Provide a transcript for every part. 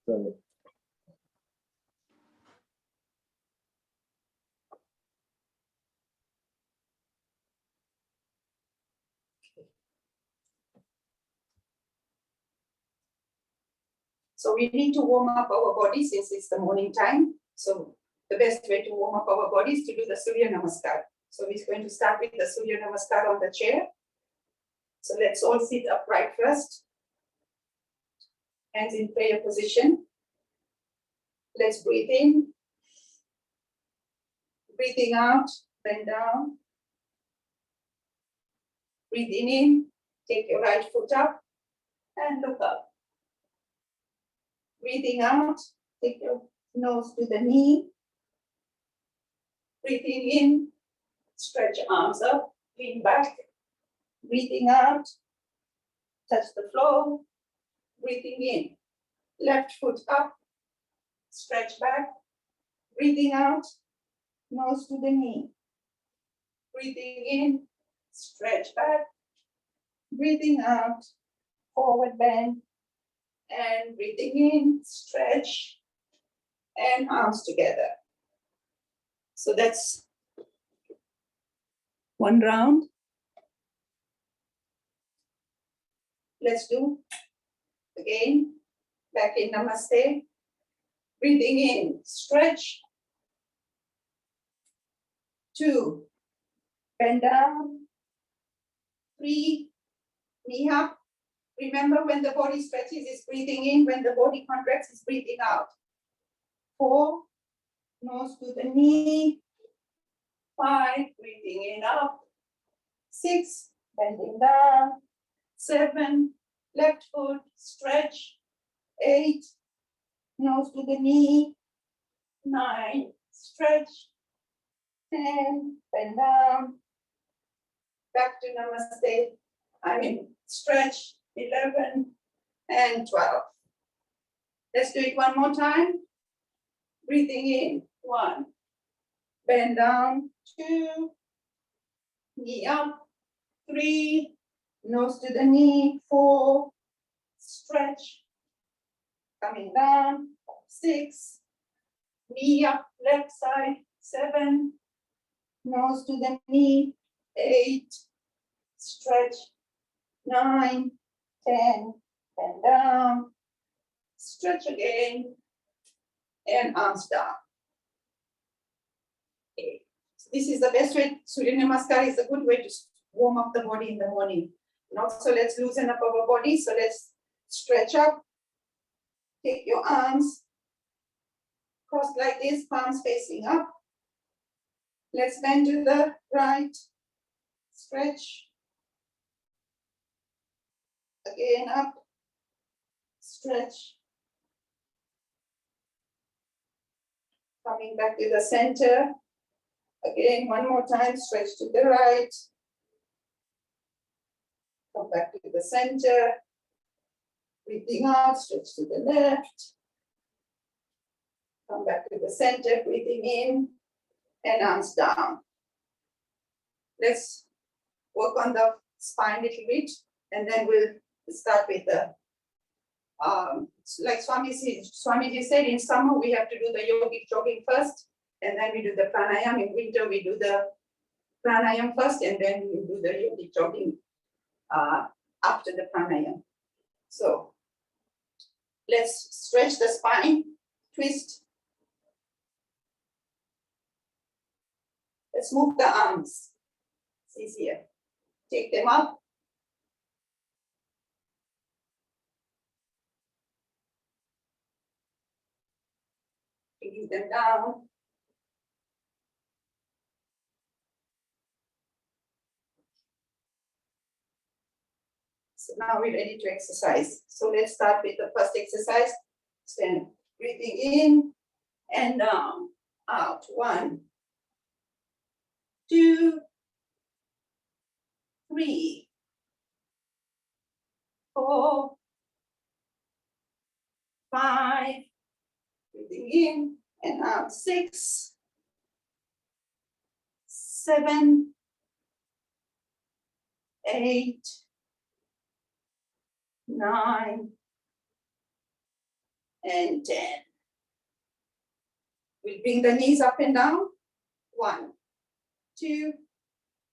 Sorry. So we need to warm up our body since it's the morning time. So the best way to warm up our body is to do the Surya Namaskar. So we're going to start with the Surya Namaskar on the chair. So let's all sit upright first. Hands in prayer position. Let's breathe in. Breathing out, bend down. Breathing in, take your right foot up and look up. Breathing out, take your nose to the knee. Breathing in, stretch arms up, lean back. Breathing out, touch the floor. Breathing in, left foot up, stretch back. Breathing out, nose to the knee. Breathing in, stretch back. Breathing out, forward bend. And breathing in, stretch, and arms together. So that's one round. Let's do again, back in Namaste. Breathing in, stretch. 2, bend down. 3, knee up. Remember, when the body stretches, it's breathing in. When the body contracts, it's breathing out. 4, nose to the knee. 5, breathing in up. 6, bending down. 7, left foot, stretch. 8, nose to the knee. 9, stretch. 10, bend down. Back to Namaste. Stretch. 11 and 12. Let's do it one more time. Breathing in, 1. Bend down, 2. Knee up, 3. Nose to the knee, 4. Stretch. Coming down, 6. Knee up, left side, 7. Nose to the knee, 8. Stretch, 9. 10, bend down, stretch again, and arms down. Okay. So this is the best way. Surya Namaskar is a good way to warm up the body in the morning. And also let's loosen up our body. So let's stretch up. Take your arms crossed like this, palms facing up. Let's bend to the right, stretch. Again up, stretch. Coming back to the center. Again, one more time, stretch to the right. Come back to the center. Breathing out, stretch to the left. Come back to the center, breathing in, and arms down. Let's work on the spine a little bit, and then we'll start with the like Swamiji said, in summer we have to do the yogic jogging first, and then we do the pranayam. In winter we do the pranayam first, and then we do the yogic jogging after the pranayam. So let's stretch the spine, twist. Let's move the arms. It's easier. Take them up. Bring them down. So now we're ready to exercise. So let's start with the first exercise. Stand, breathing in and down, out. 1, 2, 3, 4, 5. Breathing in and out. 6, 7, 8, 9, and 10. We'll bring the knees up and down. 1, 2,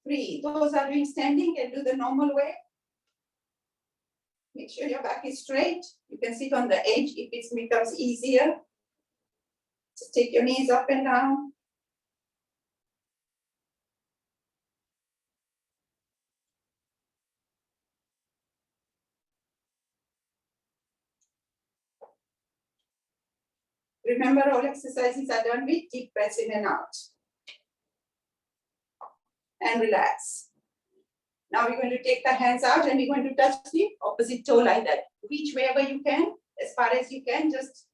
3. Those are doing standing and do the normal way. Make sure your back is straight. You can sit on the edge if it becomes easier. Just take your knees up and down. Remember, all exercises are done with deep breaths in and out. And relax. Now we're going to take the hands out and we're going to touch the opposite toe like that. Reach wherever you can, as far as you can. Just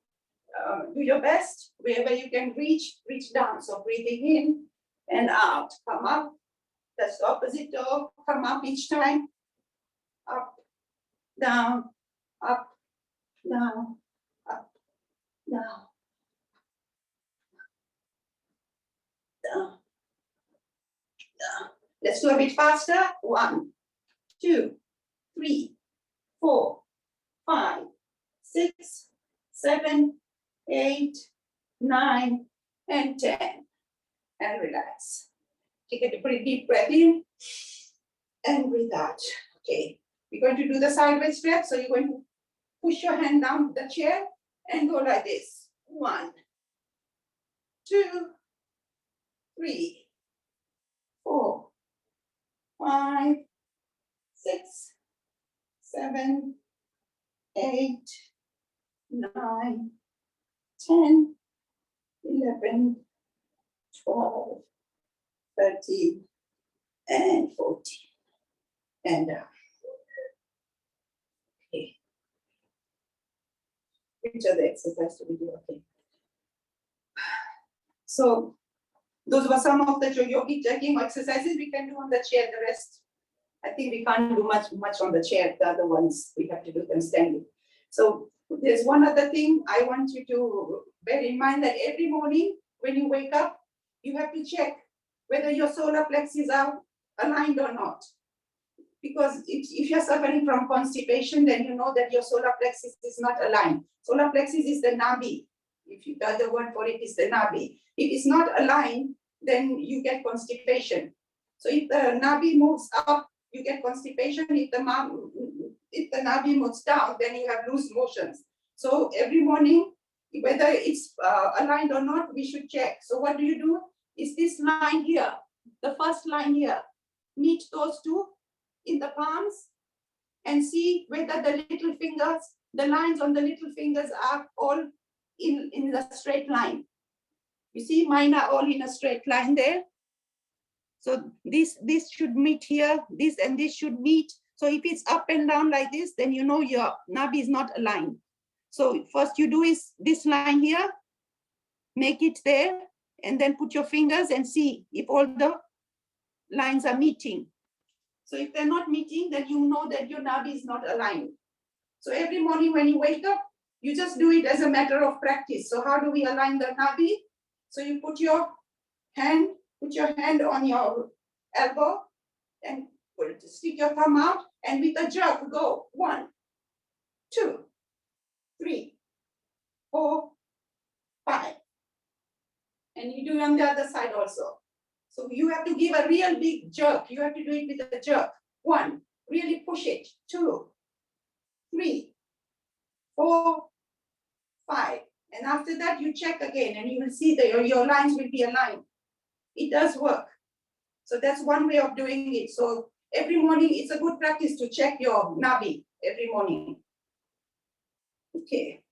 do your best. Wherever you can reach down. So breathing in and out. Come up. Touch the opposite toe. Come up each time. Up, down, up, down, up, down. Down, down. Let's do a bit faster. 1, 2, 3, 4, 5, 6, 7, 8, 9, and 10. And relax. Take a pretty deep breath in and breathe out. Okay. We're going to do the sideways stretch. So you're going to push your hand down the chair and go like this. 1, 2, 3, 4, 5, 6, 7, 8, 9, 10, 11, 12, 13, and 14. And okay. Which other exercise do we do? Okay. So those were some of the yogic jogging exercises we can do on the chair. The rest, I think we can't do much on the chair. The other ones, we have to do them standing. So there's one other thing I want you to bear in mind, that every morning when you wake up, you have to check whether your solar plexus are aligned or not. Because if you're suffering from constipation, then you know that your solar plexus is not aligned. Solar plexus is the nabi. If you, the other word for it is the nabi. If it's not aligned, then you get constipation. So if the nabi moves up, you get constipation. If the nabi moves down, then you have loose motions. So every morning, whether it's aligned or not, we should check. So what do? Is this line here, the first line here, meet those two in the palms and see whether the little fingers, the lines on the little fingers are all in the straight line. You see, mine are all in a straight line there. So this should meet here, this and this should meet. So if it's up and down like this, then you know your nabi is not aligned. So first you do is this line here, make it there, and then put your fingers and see if all the lines are meeting. So if they're not meeting, then you know that your nabi is not aligned. So every morning when you wake up, you just do it as a matter of practice. So how do we align the nabi? So you put your hand on your elbow and stick your thumb out, and with a jerk, go 1, 2, 3, 4, 5. And you do it on the other side also. So you have to give a real big jerk. You have to do it with a jerk. 1, really push it. 2, 3, 4, 5. And after that, you check again and you will see that your lines will be aligned. It does work. So that's one way of doing it. So every morning, it's a good practice to check your nabi every morning. Okay.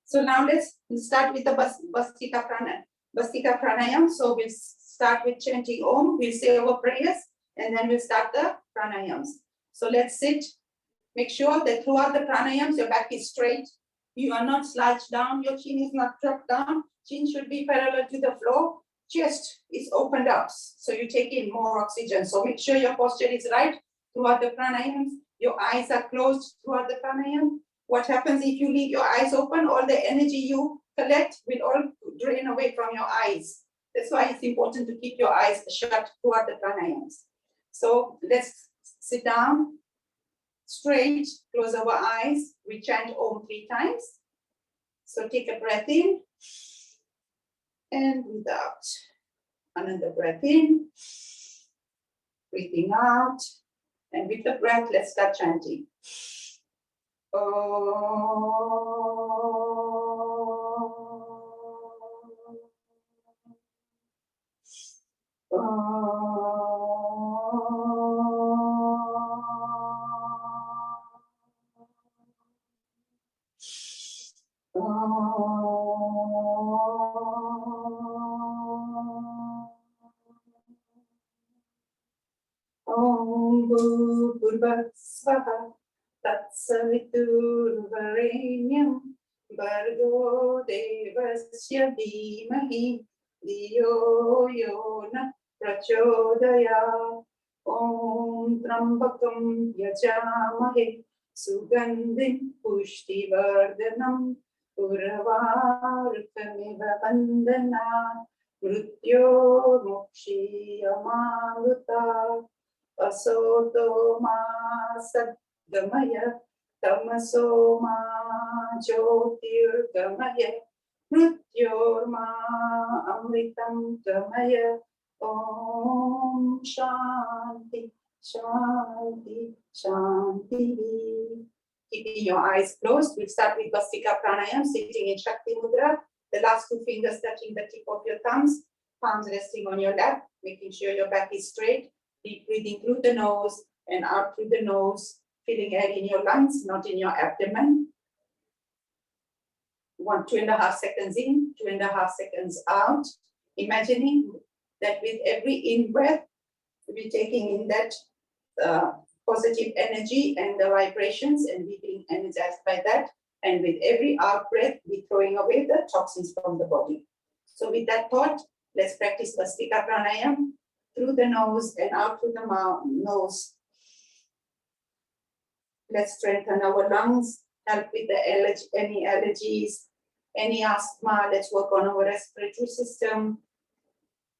So now let's start with the Bhastika Pranayam. So we'll start with chanting Om. We'll say our prayers and then we'll start the pranayams. So let's sit. Make sure that throughout the pranayams, your back is straight. You are not slouched down. Your chin is not dropped down. Chin should be parallel to the floor. Chest is opened up. So you take in more oxygen. So make sure your posture is right throughout the pranayams. Your eyes are closed throughout the pranayam. What happens if you leave your eyes open? All the energy you collect will all drain away from your eyes. That's why it's important to keep your eyes shut throughout the pranayams. So let's sit down, straight, close our eyes. We chant Om 3 times. So take a breath in and breathe out. Another breath in, breathing out. And with the breath, let's start chanting. Om Bhurvasvaha Tatsaviturvarenyam Bhargo Devasya Dhimahi Dhiyo Yona Prachodayat. Om Trambakam Yajamahe Sugandhim Pushtivardhanam Urvarukamiva Vandanat Mrityo Mukshiyamaruta Asoto ma sadgamaya tamaso ma jyotirgamaya mrityorma amritam gamaya. Om Shanti Shanti Shanti. Keeping your eyes closed, we'll start with Vastika Pranayam, sitting in Shakti Mudra. The last two fingers touching the tip of your thumbs, palms resting on your lap, making sure your back is straight. Deep breathing through the nose and out through the nose, feeling air in your lungs, not in your abdomen. 2.5 seconds in, 2.5 seconds out. Imagining that with every in-breath, we're taking in that positive energy and the vibrations, and we're being energized by that. And with every out breath, we're throwing away the toxins from the body. So with that thought, let's practice Vastika Pranayam through the nose and out through the nose. Let's strengthen our lungs, help with the any allergies, any asthma. Let's work on our respiratory system.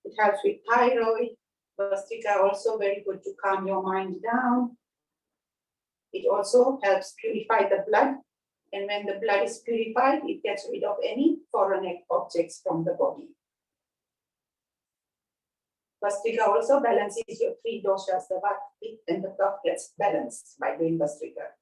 It helps with thyroid. Vastika also very good to calm your mind down. It also helps purify the blood. And when the blood is purified, it gets rid of any foreign objects from the body. Vastika also balances your three doshas, the Vata, Pitta, and the Kapha gets balanced by doing Vastika.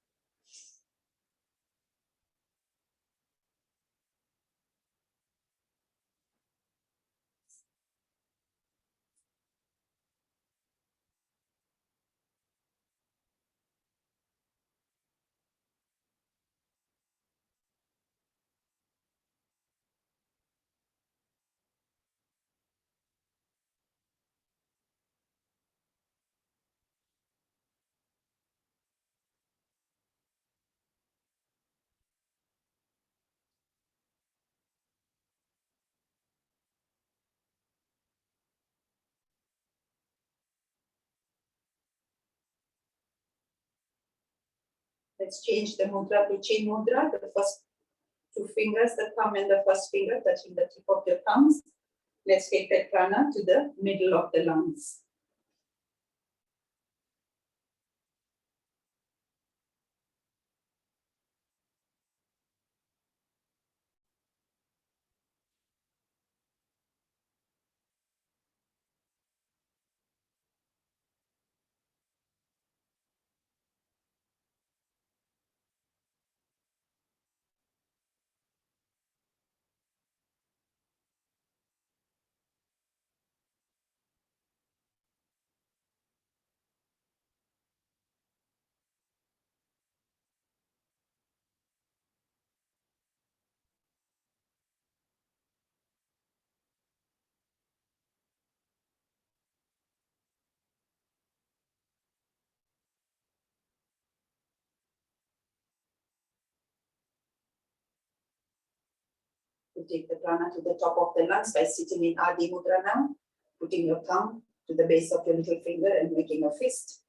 Let's change the mudra to chin mudra. The first two fingers, the thumb and the first finger touching the tip of your thumbs. Let's take that prana to the middle of the lungs. You take the prana to the top of the lungs by sitting in Adi Mudra now, putting your thumb to the base of your little finger and making a fist.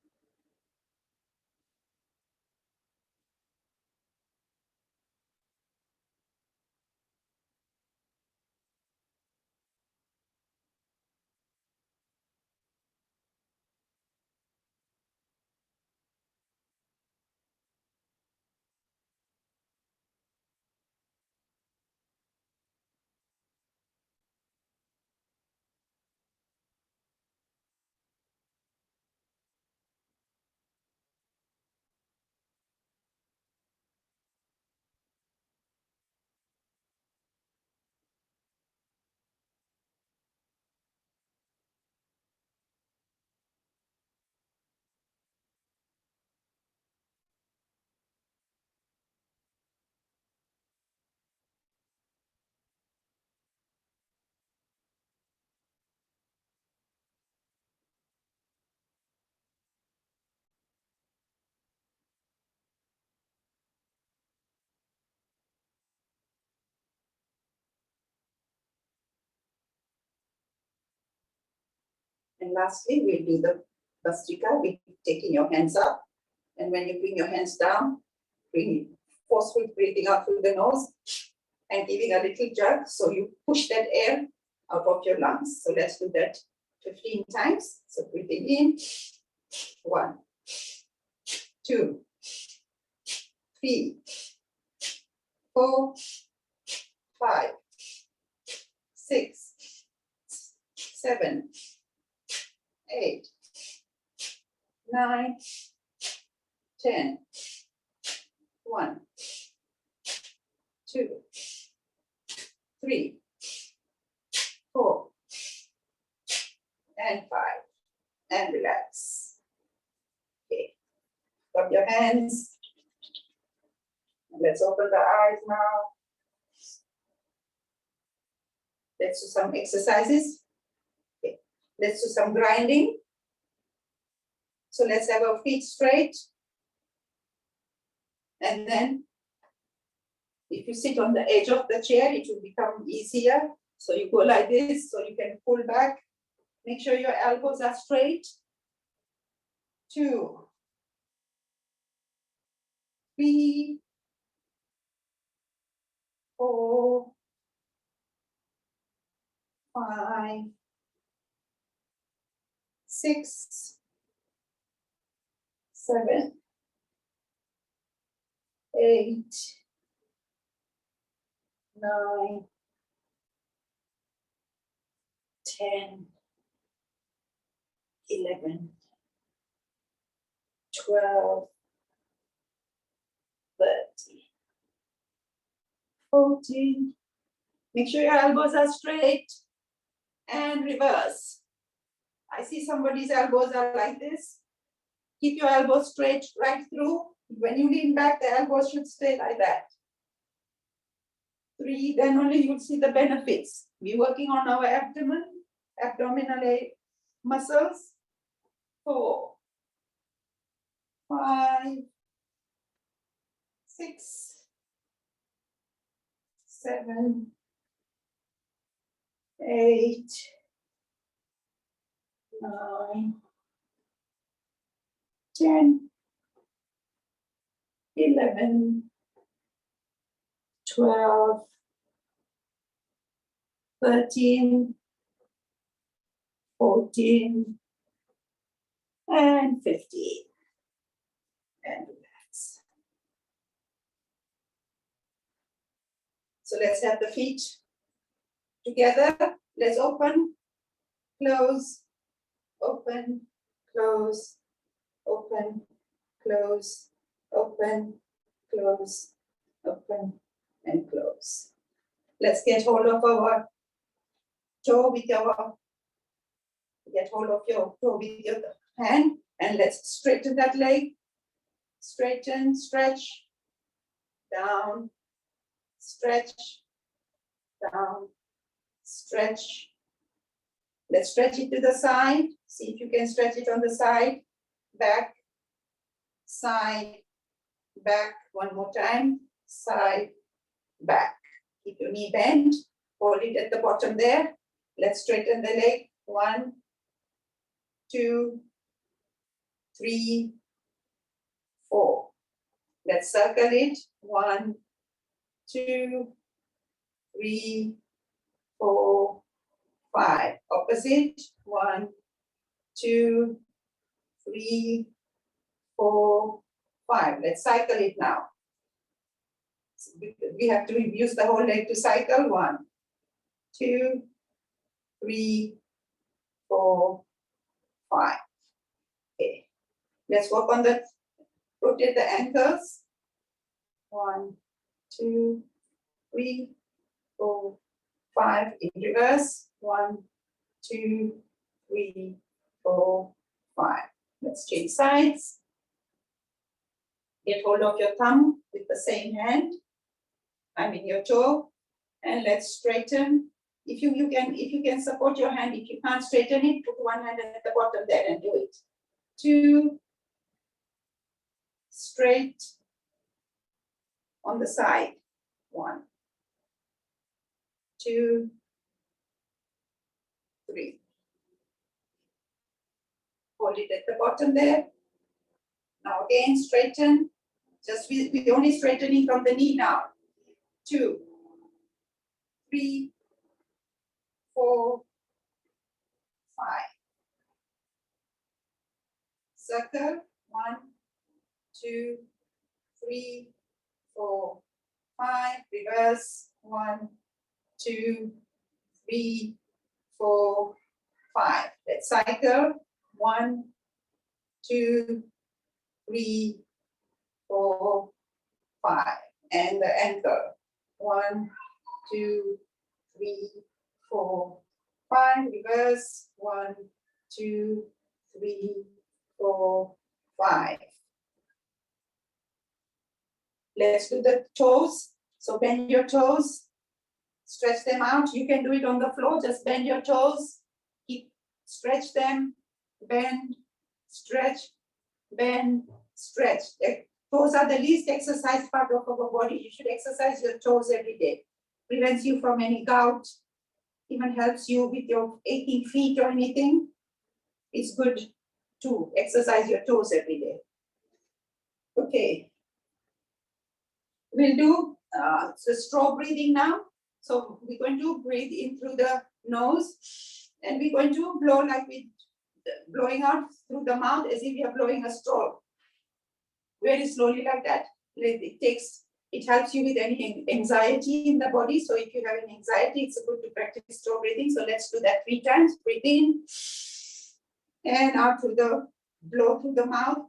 And lastly, we'll do the Bastrika with taking your hands up. And when you bring your hands down, bring forceful breathing out through the nose and giving a little jerk. So you push that air out of your lungs. So let's do that 15 times. So breathing in, 1, 2, 3, 4, 5, 6, 7, 8, 9, 10, 1, 2, 3, 4, and 5, and relax. Okay, rub your hands. Let's open the eyes now. Let's do some exercises. Okay. Let's do some grinding. So let's have our feet straight. And then if you sit on the edge of the chair, it will become easier. So you go like this, so you can pull back. Make sure your elbows are straight. 2, 3, 4, 5, 6, 7, 8, 9, 10, 11, 12, 13, 14. Make sure your elbows are straight and reverse. I see somebody's elbows are like this. Keep your elbows straight right through. When you lean back, the elbows should stay like that. 3, then only you'll see the benefits. We're working on our abdominal muscles. 4, 5, 6, 7, 8, 9, 10, 11, 12, 13, 14, and 15. And relax. So let's have the feet together. Let's open, close, open, close, open, close, open, close, open, and close. Let's get hold of our toe with your, get hold of your toe with your hand, and let's straighten that leg. Straighten, stretch, down, stretch, down, stretch. Let's stretch it to the side. See if you can stretch it on the side. Back, side, back. One more time. Side, back. Keep your knee bent. Hold it at the bottom there. Let's straighten the leg. 1, 2, 3, 4. Let's circle it. 1, 2, 3, 4, 5. Opposite. 1, 2, 3, 4, 5. Let's cycle it now. So we have to use the whole leg to cycle. 1, 2, 3, 4, 5. Okay. Let's work on the, rotate the ankles. 1, 2, 3, 4, 5. In reverse. 1, 2, 3, 4, 5. Let's change sides. Get hold of your thumb with the same hand. Your toe, and let's straighten. If you can support your hand. If you can't straighten it, put one hand at the bottom there and do it. 2, straight on the side. 1, 2, 3. hold it at the bottom there. Now again, straighten. Just we only straightening from the knee now. 2, 3, 4, 5. Circle. 1, 2, 3, 4, 5. Reverse. 1, 2, 3, 4, 5. Let's cycle. 1, 2, 3, 4, 5. And the ankle. 1, 2, 3, 4, 5. Reverse. 1, 2, 3, 4, 5. Let's do the toes. So bend your toes. Stretch them out. You can do it on the floor. Just bend your toes. Stretch them. Bend. Stretch. Bend. Stretch. Toes are the least exercised part of our body. You should exercise your toes every day. Prevents you from any gout. Even helps you with your aching feet or anything. It's good to exercise your toes every day. Okay. We'll do the straw breathing now. So we're going to breathe in through the nose, and we're going to blow like we blowing out through the mouth as if we are blowing a straw. Very slowly like that. It helps you with any anxiety in the body. So if you have any anxiety, it's good to practice straw breathing. So let's do that 3 times. Breathe in and out through the blow through the mouth.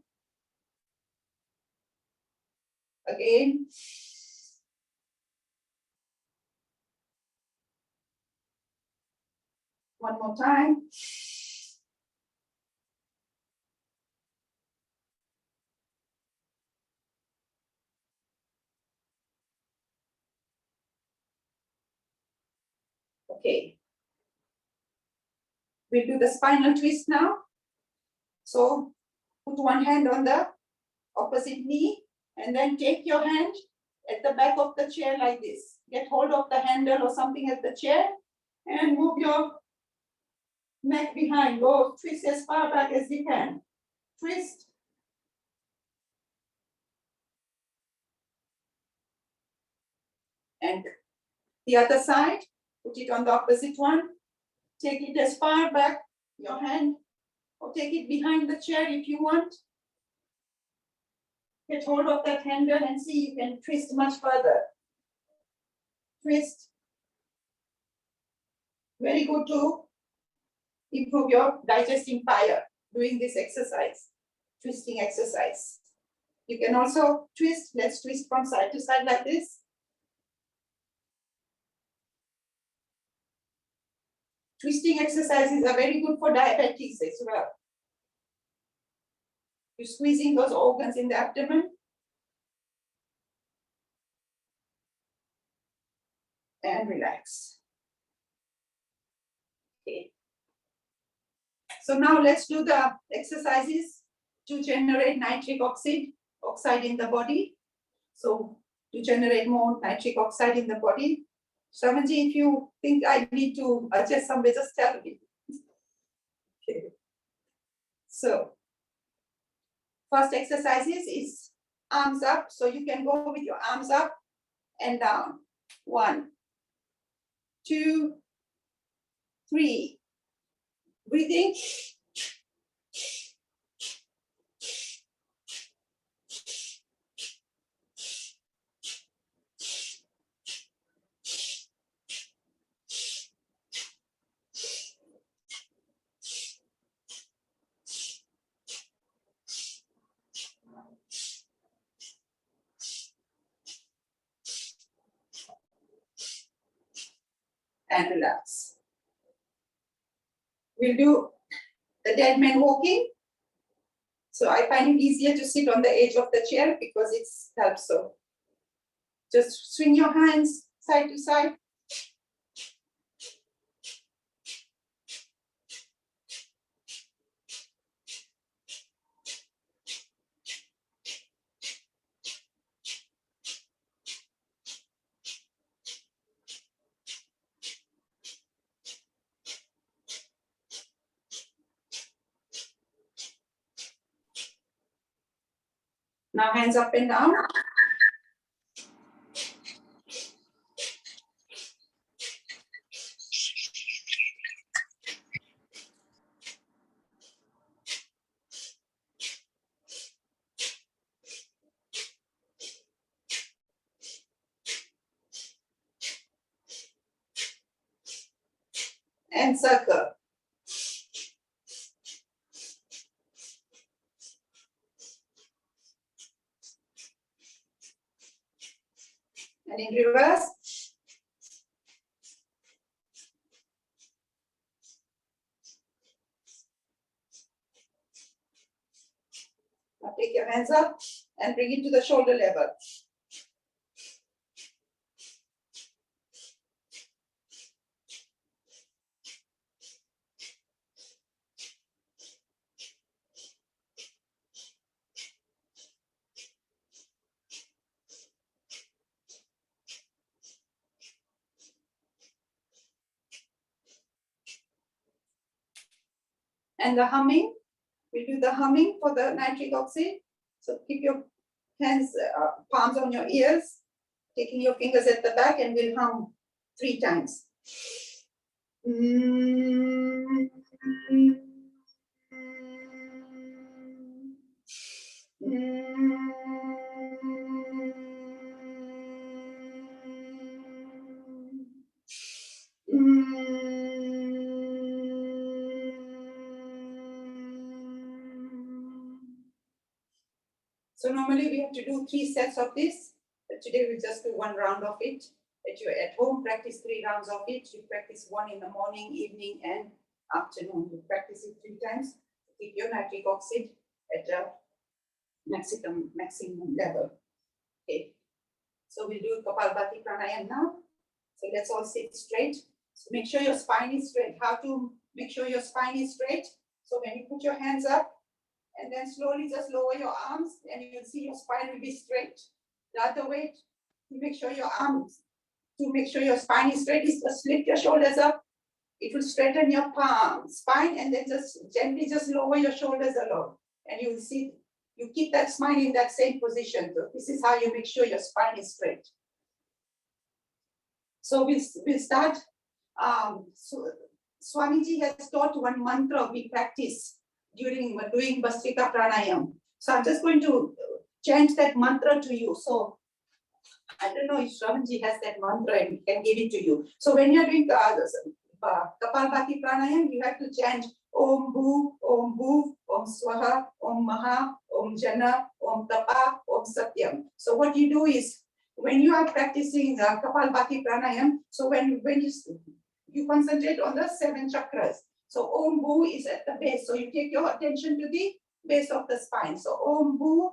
Again. One more time. Okay. We'll do the spinal twist now. So put one hand on the opposite knee and then take your hand at the back of the chair like this. Get hold of the handle or something at the chair and move your neck behind. Go twist as far back as you can. Twist. And the other side, put it on the opposite one. Take it as far back, your hand, or take it behind the chair if you want. Get hold of that handle and see you can twist much further. Twist. Very good to improve your digesting fire doing this exercise, twisting exercise. You can also twist. Let's twist from side to side like this. Twisting exercises are very good for diabetics as well. You're squeezing those organs in the abdomen. And relax. Okay. So now let's do the exercises to generate nitric oxide in the body. So to generate more nitric oxide in the body. Shravanji, if you think I need to adjust somewhere, just tell me. Okay. So first exercises is arms up. So you can go with your arms up and down. 1, 2, 3. Breathing. And relax. We'll do the dead man walking. So I find it easier to sit on the edge of the chair because it helps. So just swing your hands side to side. Now hands up and down. And circle. And in reverse. Now take your hands up and bring it to the shoulder level. And the humming, we do the humming for the nitric oxide. So keep your hands, palms on your ears, taking your fingers at the back, and we'll hum 3 times. So normally we have to do 3 sets of this, but today we'll just do 1 round of it. If you're at home, practice 3 rounds of it. You practice 1 in the morning, evening, and afternoon. You practice it 3 times. Keep your nitric oxide at a maximum level. Okay. So we'll do Kapalbhati Pranayam now. So let's all sit straight. So make sure your spine is straight. How to make sure your spine is straight? So when you put your hands up, and then slowly just lower your arms, and you'll see your spine will be straight. The other way to make sure your arms, to make sure your spine is straight, is just lift your shoulders up. It will straighten your spine, and then just gently just lower your shoulders along. And you will see, you keep that spine in that same position. So this is how you make sure your spine is straight. So we'll start. So Swamiji has taught 1 mantra we practice during doing Bhastrika Pranayam. So I'm just going to chant that mantra to you. So I don't know if Swamiji has that mantra and he can give it to you. So when you're doing Kapalbhati Pranayam, you have to chant Om Bhu, Om Swaha, Om Maha, Om Jana, Om Tapa, Om Satyam. So what you do is, when you are practicing Kapalbhati Pranayam, so when you concentrate on the 7 chakras. So Om Bhu is at the base. So you take your attention to the base of the spine. So Om Bhu,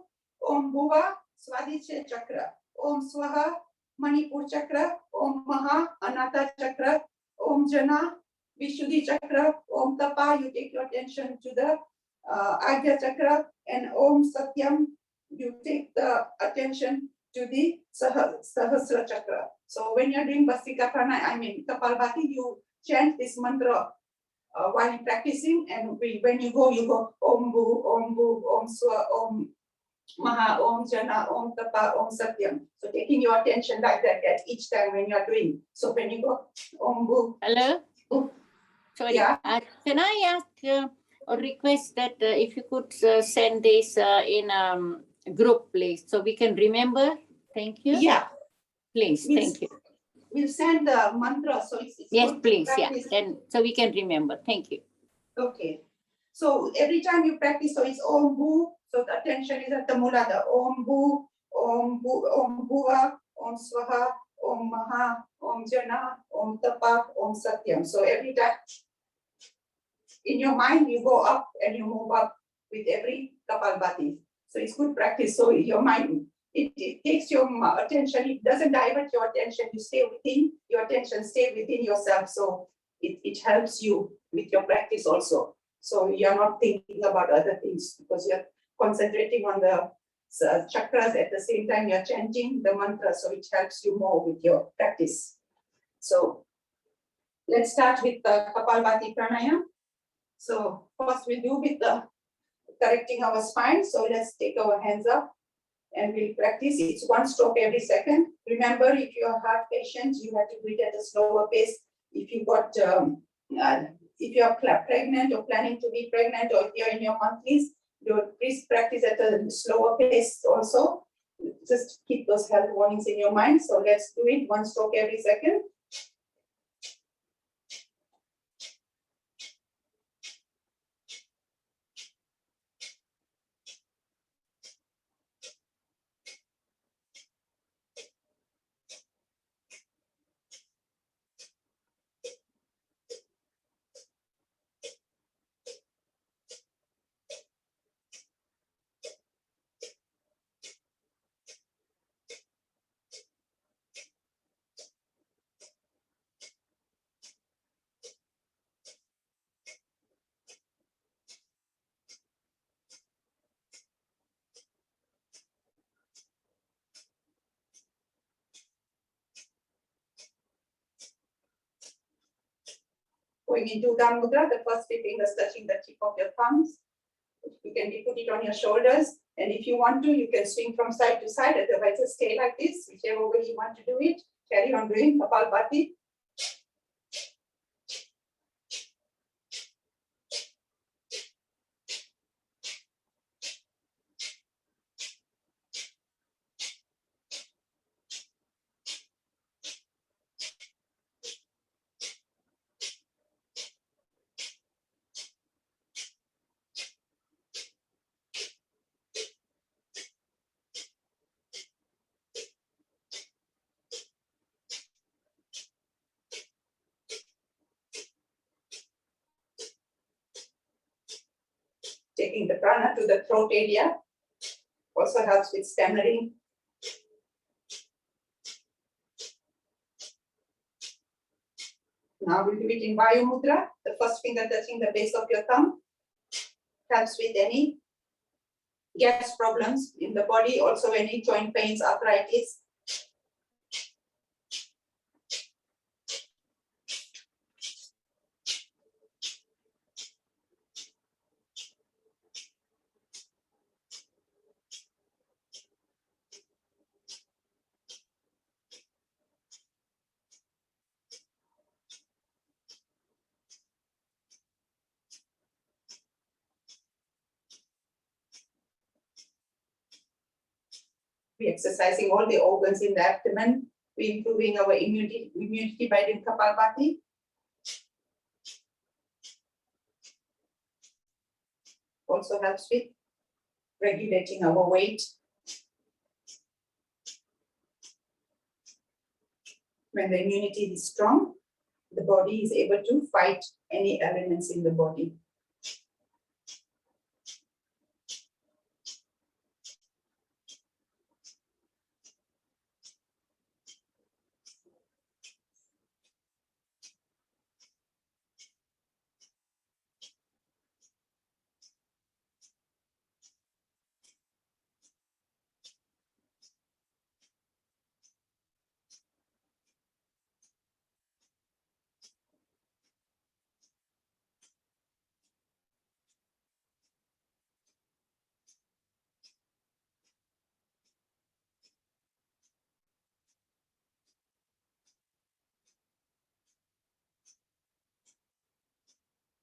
Om Bhuva, Swadhisthya Chakra. Om Swaha, Manipur Chakra. Om Maha, Anahata Chakra. Om Jana, Vishuddhi Chakra. Om Tapa, you take your attention to the Agya Chakra. And Om Satyam, you take the attention to the Sahasra Chakra. So when you're doing Bhastrika Pranayam, Kapalbhati, you chant this mantra while practicing, and when you go Om Bhu, Om Swa, Om Maha, Om Jana, Om Tapa, Om Satyam. So taking your attention like that at each time when you are doing. So when you go Om Bhu. Hello? Oh, Sorry. yeah. Can I ask or request that if you could send this in group, please, so we can remember? Thank you. Yeah. Please, thank you. We'll send the mantra, so it's Yes, good please, practice. yeah, and so we can remember. Thank you. Okay. So every time you practice, so it's Om Bhu, so the attention is at the Mulada. Om Bhu, Om Bhuva, Om Swaha, Om Maha, Om Jana, Om Tapa, Om Satyam. So every time in your mind, you go up and you move up with every Kapalbhati. So it's good practice. So your mind, it takes your attention, it doesn't divert your attention, you stay within your attention, stay within yourself. So it helps you with your practice also. So you're not thinking about other things because you're concentrating on the chakras at the same time you're chanting the mantra. So it helps you more with your practice. So let's start with the Kapalbhati Pranayam. So first we do with the correcting our spine. So let's take our hands up And we'll practice. It's one stroke every second. Remember, if you're a heart patient, you have to do it at a slower pace. If you got, if you're pregnant or planning to be pregnant, or if you're in your monthlies, please practice at a slower pace also. Just keep those health warnings in your mind. So let's do it one stroke every second. Going into Udam Mudra, the first three fingers touching the tip of your thumbs. You can put it on your shoulders. And if you want to, you can swing from side to side. Otherwise, just stay like this, whichever way you want to do it. Carry on doing Kapalbhati. Taking the prana to the throat area also helps with stammering. Now we'll do it in Vayu Mudra. The first finger touching the base of your thumb helps with any gas problems in the body, also any joint pains, arthritis. We're exercising all the organs in the abdomen. We're improving our immunity by doing Kapalbhati. Also helps with regulating our weight. When the immunity is strong, the body is able to fight any elements in the body.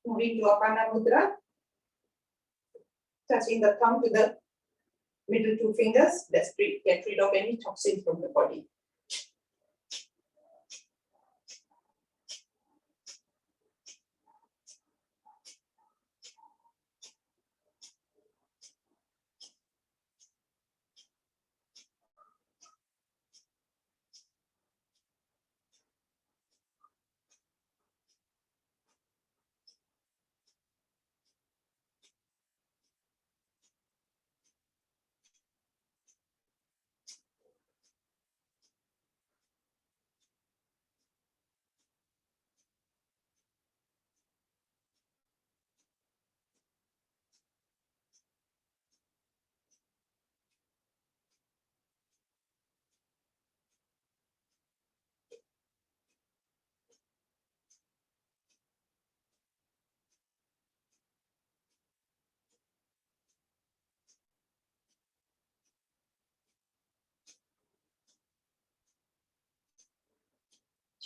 Moving to Apana Mudra, touching the thumb to the middle two fingers. Let's get rid of any toxins from the body.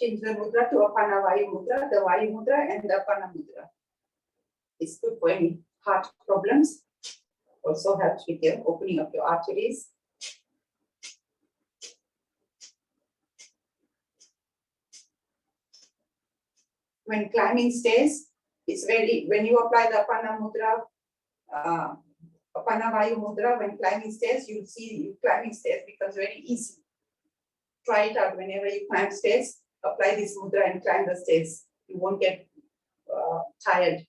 Change the mudra to Apana Vayu Mudra, the Vayu Mudra and the Apana Mudra. It's good for any heart problems. Also helps with your opening of your arteries. When climbing stairs, it's very, when you apply the Apana Mudra, Apana Vayu Mudra, when climbing stairs, you'll see climbing stairs becomes very easy. Try it out whenever you climb stairs, apply this mudra and climb the stairs. You won't get tired.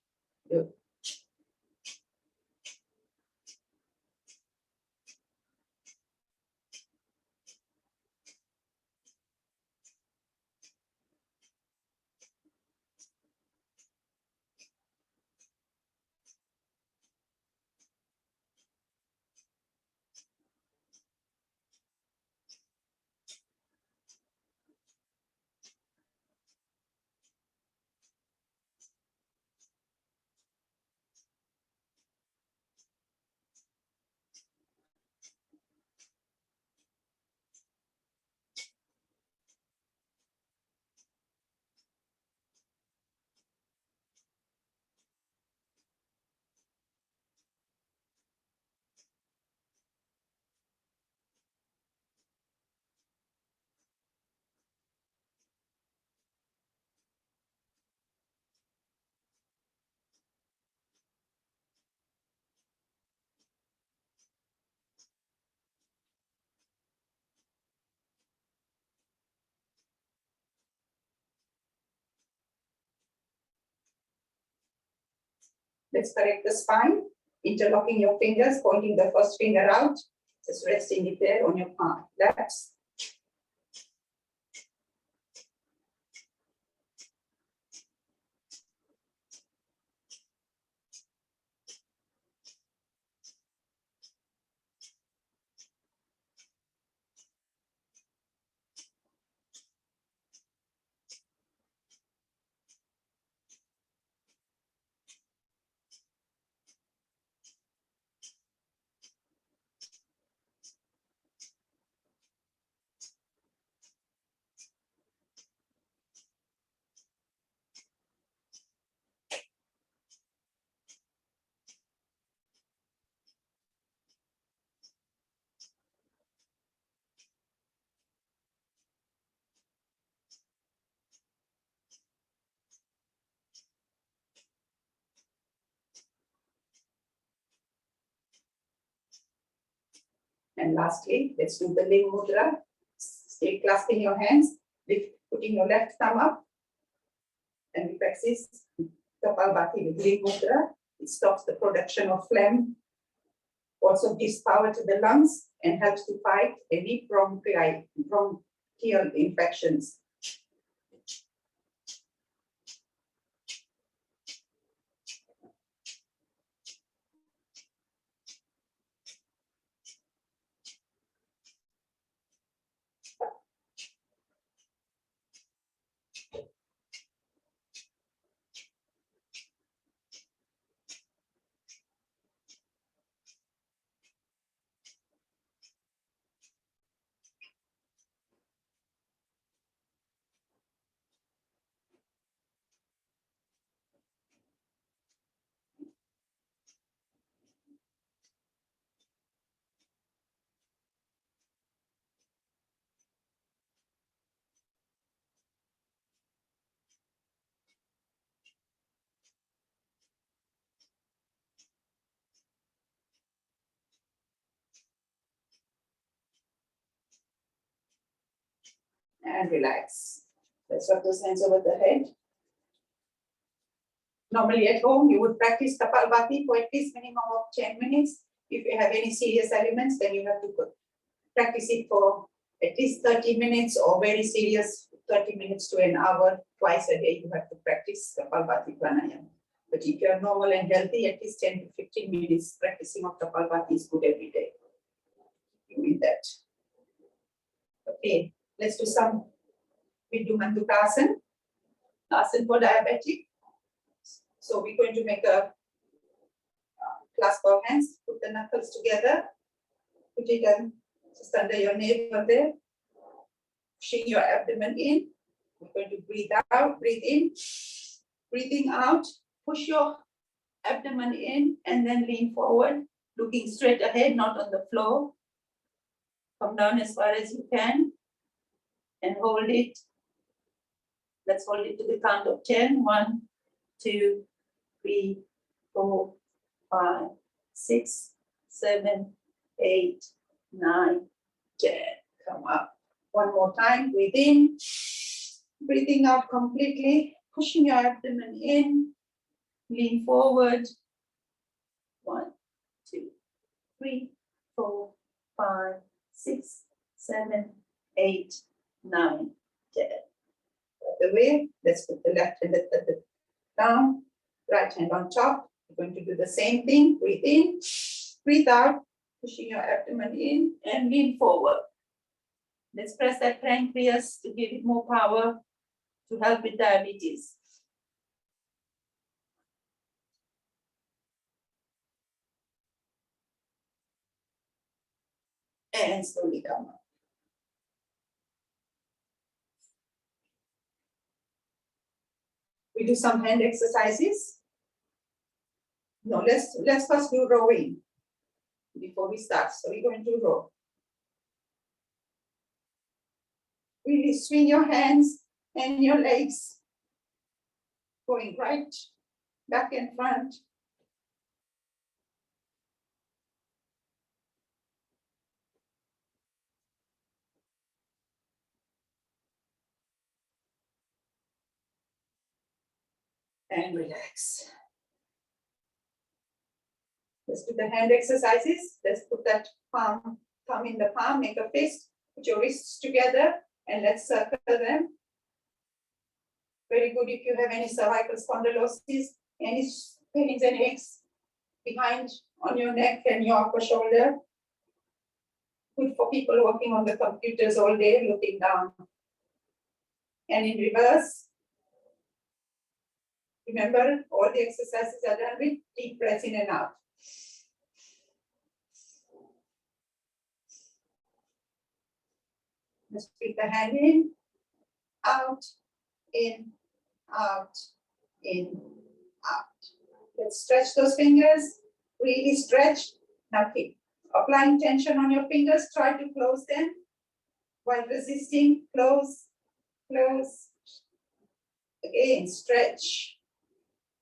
Let's correct the spine, interlocking your fingers, pointing the first finger out, just resting it there on your palm, laps. And lastly, let's do the Ling Mudra. Stay clasping your hands, putting your left thumb up, and we practice Kapalbhati with Ling Mudra. It stops the production of phlegm, also gives power to the lungs, and helps to fight any bronchial infections. And relax. Let's rub those hands over the head. Normally at home, you would practice Kapalbhati for at least minimum of 10 minutes. If you have any serious elements, then you have to practice it for at least 30 minutes or very serious 30 minutes to an hour. Twice a day, you have to practice Kapalbhati pranayama. But if you are normal and healthy, at least 10 to 15 minutes practicing of Kapalbhati is good every day. Doing that. Okay, let's do some. We do Mandukasana, asana for diabetic. So we're going to make a clasp our hands, put the knuckles together, put it just under your navel there, pushing your abdomen in, We're going to breathe out, breathe in, breathing out, push your abdomen in and then lean forward, looking straight ahead, not on the floor. Come down as far as you can and hold it. Let's hold it to the count of 10. 1, 2, 3, 4, 5, 6, 7, 8, 9, 10. Come up. One more time. Breathe in. Breathing out completely. Pushing your abdomen in. Lean forward. 1, 2, 3, 4, 5, 6, 7, 8, 9, 10. By the way, let's put the left hand at the down, right hand on top. We're going to do the same thing. Breathe in, breathe out, pushing your abdomen in and lean forward. Let's press that pancreas to give it more power to help with diabetes. And slowly come up. We do some hand exercises. No, let's first do rowing before we start. So we're going to row. Really swing your hands and your legs, going right, back and front. And relax. Let's do the hand exercises. Let's put that thumb in the palm, make a fist, put your wrists together, and let's circle them. Very good if you have any cervical spondylosis, any pains and aches behind on your neck and your upper shoulder. Good for people working on the computers all day, looking down. And in reverse, remember all the exercises are done with deep breath in and out. Let's breathe the hand in, out, in, out, in, out. Let's stretch those fingers, really stretch. Now keep applying tension on your fingers, try to close them while resisting, close, close. Again, stretch.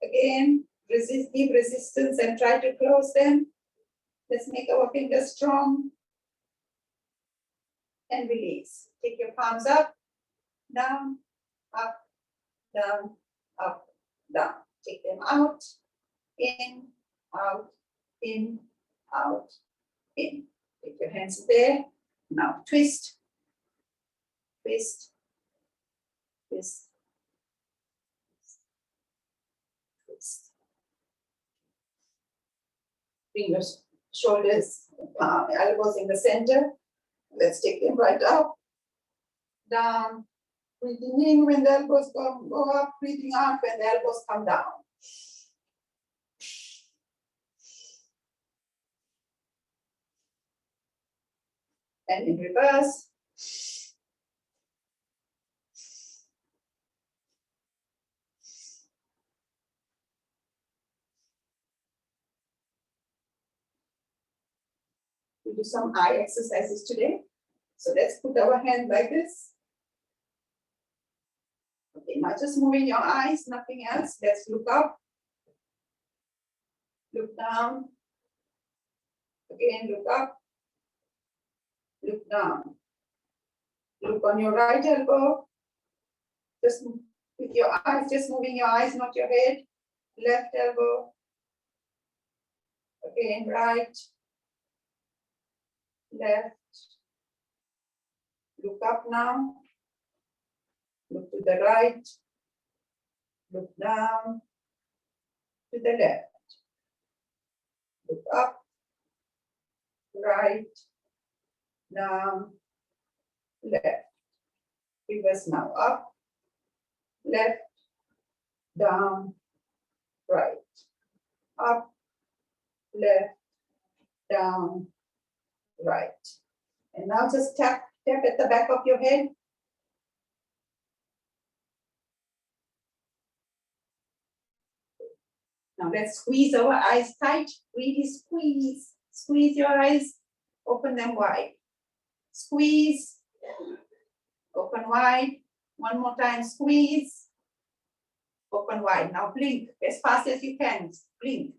Again, resist, give resistance and try to close them. Let's make our fingers strong. And release. Take your palms up, down, up, down, up, down. Take them out, in, out, in, out, in. Take your hands there. Now twist, twist, twist, twist. Bring your shoulders, elbows in the center. Let's take them right up, down, breathing in when the elbows go up, breathing out when the elbows come down. And in reverse. We do some eye exercises today. So let's put our hand like this. Okay, now just moving your eyes, nothing else. Let's look up. Look down. Again, look up. Look down. Look on your right elbow. Just with your eyes, just moving your eyes, not your head. Left elbow. Again, right. Left. Look up now. Look to the right. Look down. To the left. Look up. Right. Down. Left. Reverse now. Up. Left. Down. Right. Up. Left. Down. Right. And now just tap at the back of your head. Now let's squeeze our eyes tight. Really squeeze. Squeeze your eyes. Open them wide. Squeeze. Open wide. One more time. Squeeze. Open wide. Now blink as fast as you can. Blink.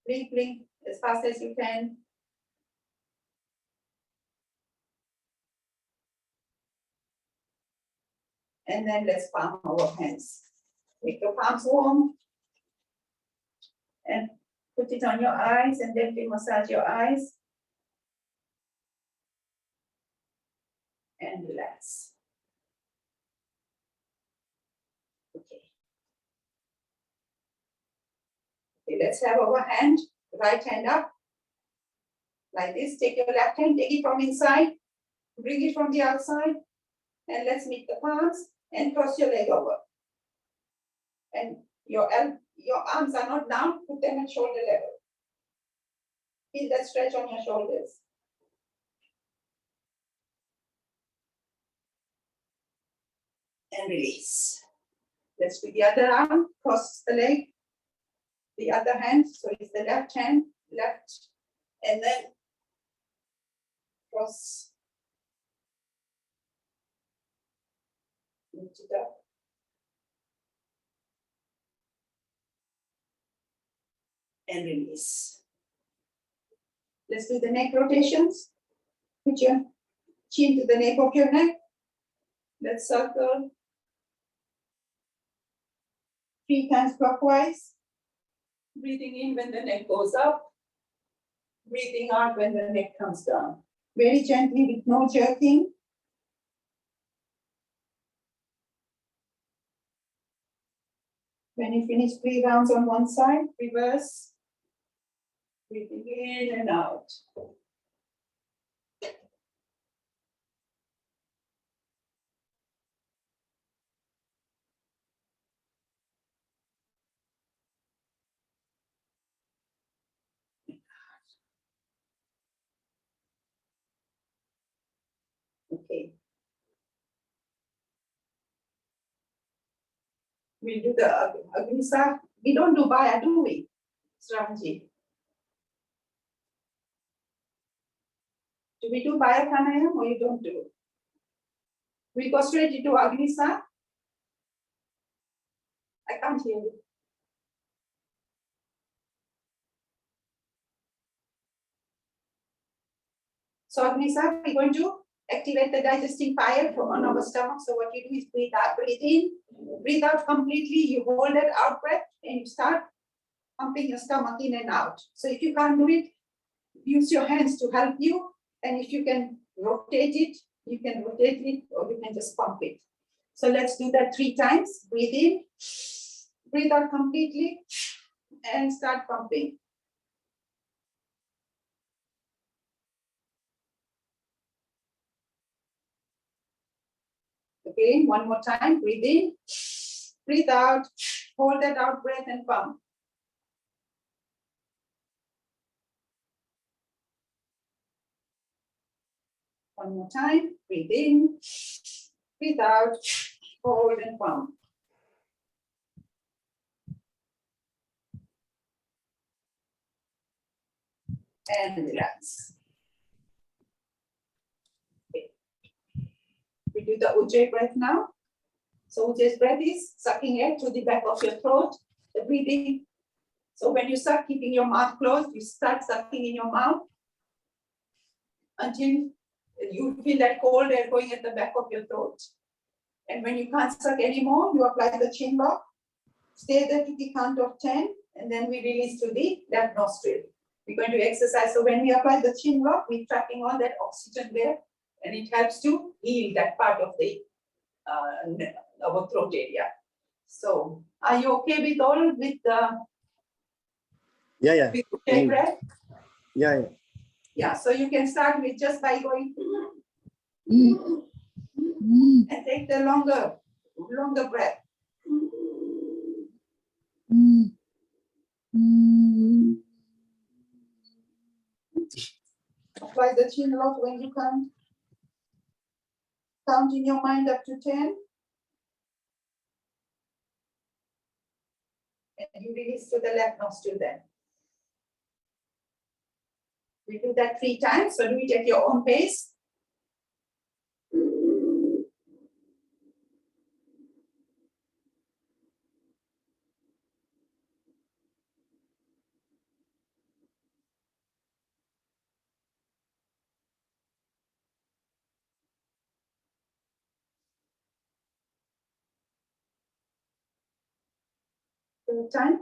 Blink, blink as fast as you can. And then let's palm our hands. Make your palms warm. And put it on your eyes and then massage your eyes. And relax. Okay. Okay, let's have our hand, right hand up. Like this. Take your left hand, take it from inside. Bring it from the outside. And let's meet the palms and cross your leg over. And your arms are not down, put them at shoulder level. Feel that stretch on your shoulders. And release. Let's do the other arm, cross the leg. The other hand, so it's the left hand, left, and then cross. Lift it up. And release. Let's do the neck rotations. Put your chin to the nape of your neck. Let's circle 3 times clockwise. Breathing in when the neck goes up. Breathing out when the neck comes down. Very gently with no jerking. When you finish 3 rounds on one side, reverse. Breathing in and out. Okay. We'll do the Agnisa. We don't do Baya, do we? Sramji. Do we do Baya Pranayam or you don't do? We go straight into Agnisa. I can't hear you. So Agnisa, we're going to activate the digesting fire on our stomach. So what you do is breathe out, breathe in, breathe out completely. You hold that out breath and you start pumping your stomach in and out. So if you can't do it, use your hands to help you. And if you can rotate it, you can rotate it or you can just pump it. So let's do that 3 times. Breathe in, breathe out completely and start pumping. Okay, one more time. Breathe in, breathe out, hold that out breath and pump. One more time. Breathe in, breathe out, hold and pump. And relax. Okay. We do the Ujjayi breath now. So Ujjayi's breath is sucking air through the back of your throat, the breathing. So when you suck, keeping your mouth closed, you start sucking in your mouth until you feel that cold air going at the back of your throat. And when you can't suck anymore, you apply the chin lock, stay there to the count of 10, and then we release to the left nostril. We're going to exercise. So when we apply the chin lock, we're trapping all that oxygen there, and it helps to heal that part of the our throat area. So are you okay with all with the Yeah. with breath? Yeah. Yeah, so you can start with just by going and take the longer breath. Apply the chin lock when you count. Count in your mind up to 10. and you release through the left nostril then. We do that 3 times, so do it at your own pace. Third time.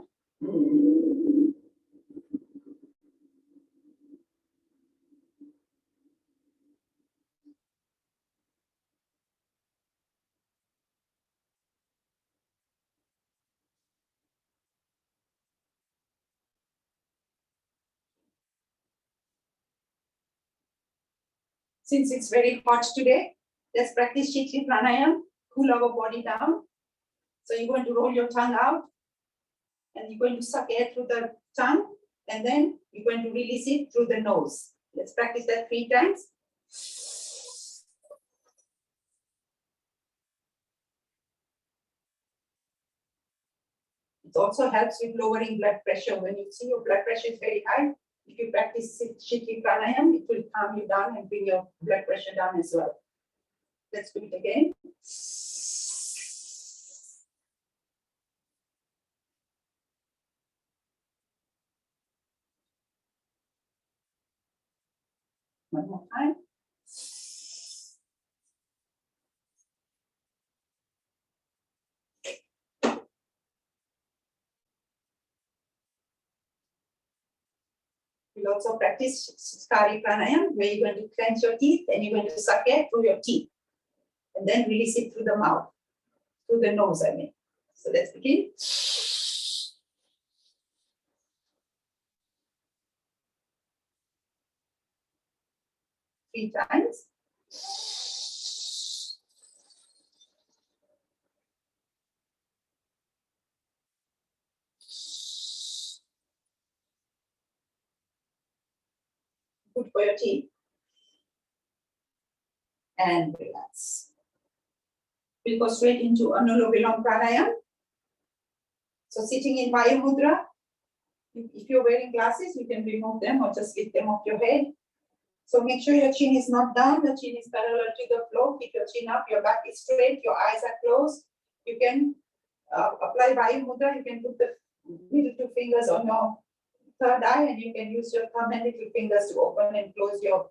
Since it's very hot today, let's practice Shikshi Pranayam, cool our body down. So you're going to roll your tongue out, and you're going to suck air through the tongue, and then you're going to release it through the nose. Let's practice that 3 times. It also helps with lowering blood pressure. When you see your blood pressure is very high, if you practice Shikshi Pranayam, it will calm you down and bring your blood pressure down as well. Let's do it again. One more time. We'll also practice Skari Pranayam, where you're going to clench your teeth and you're going to suck air through your teeth and then release it through the mouth, through the nose, I mean. So let's begin. 3 times. Good for your teeth. And relax. We'll go straight into Anulom Vilom Pranayam. So sitting in Vayu Mudra, if you're wearing glasses, you can remove them or just lift them off your head. So make sure your chin is not down, your chin is parallel to the floor. Keep your chin up, your back is straight, your eyes are closed. You can apply Vayu Mudra. You can put the middle 2 fingers on your third eye, and you can use your thumb and little fingers to open and close your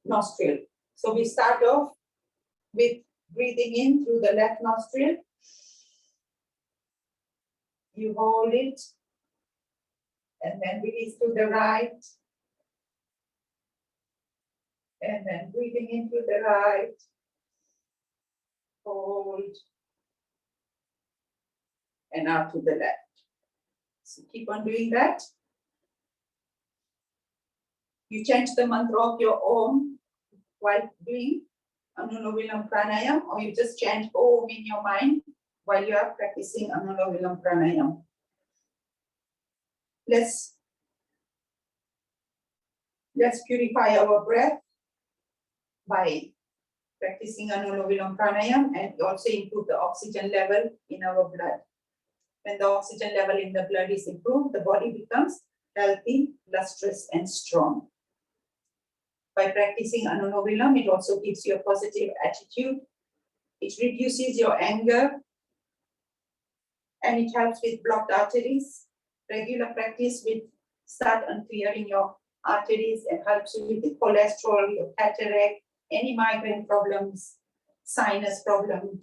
nostril. So we start off with breathing in through the left nostril. You hold it and then release through the right. And then breathing in through the right. Hold. And out to the left. So keep on doing that. You chant the mantra of your Om while doing Anulom Vilom Pranayam, or you just chant Om in your mind while you are practicing Anulom Vilom Pranayam. Let's purify our breath by practicing Anulom Vilom Pranayam, and also improve the oxygen level in our blood. When the oxygen level in the blood is improved, the body becomes healthy, lustrous, and strong. By practicing Anulom Vilom, it also gives you a positive attitude. It reduces your anger, and it helps with blocked arteries. Regular practice will start on clearing your arteries and helps you with the cholesterol, your cataract, any migraine problems, sinus problem.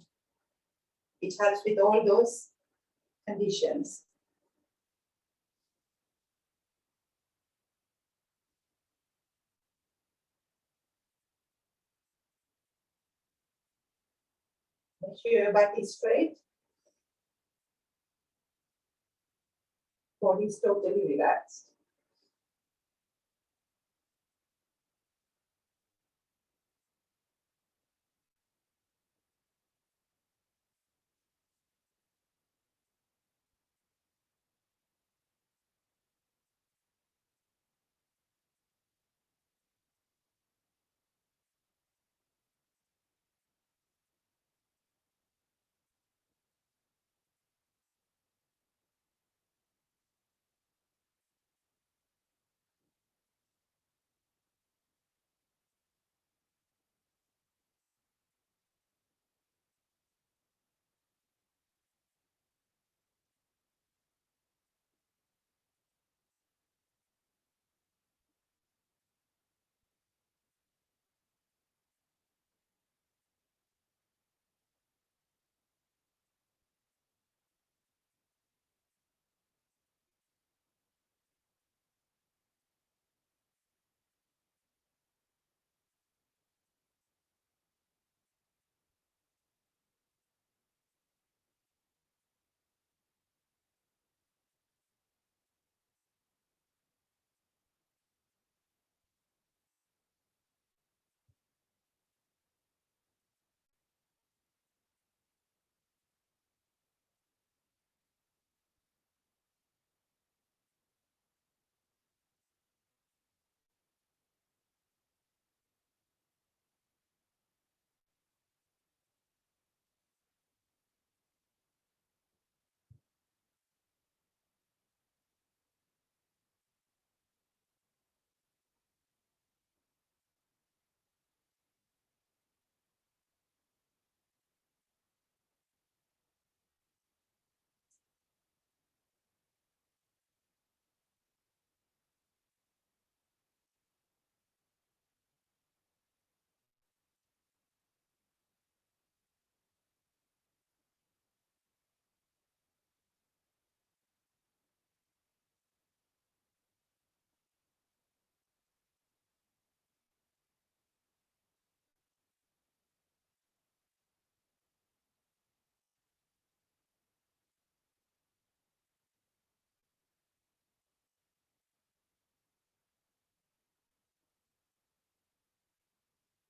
It helps with all those conditions. Make sure your back is straight. Body is totally relaxed.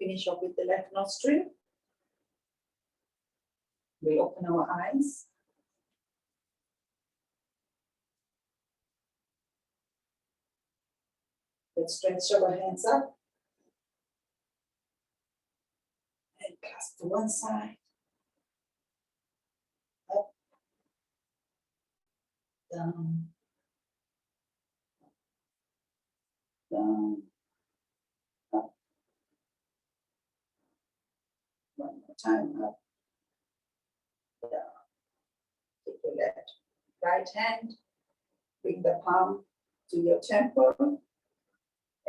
Finish off with the left nostril. We'll open our eyes. Let's stretch our hands up. And cast to one side. Up. Down. Down. Up. One more time. Up. Down. Take your left right hand. Bring the palm to your temple.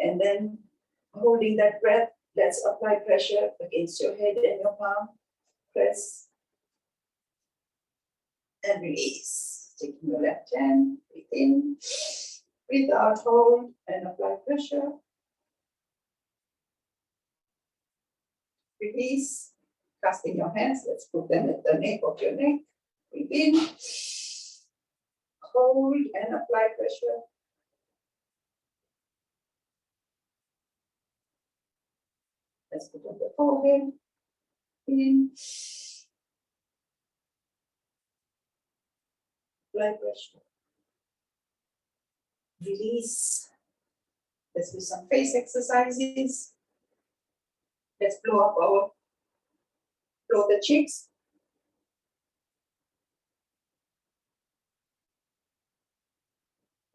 And then holding that breath, let's apply pressure against your head and your palm. Press and release. Taking your left hand, breathe in, breathe out, hold, and apply pressure. Release, casting your hands, let's put them at the nape of your neck. Breathe in, hold, and apply pressure. Let's put on the forehead. In. Apply pressure. Release. Let's do some face exercises. Let's blow the cheeks.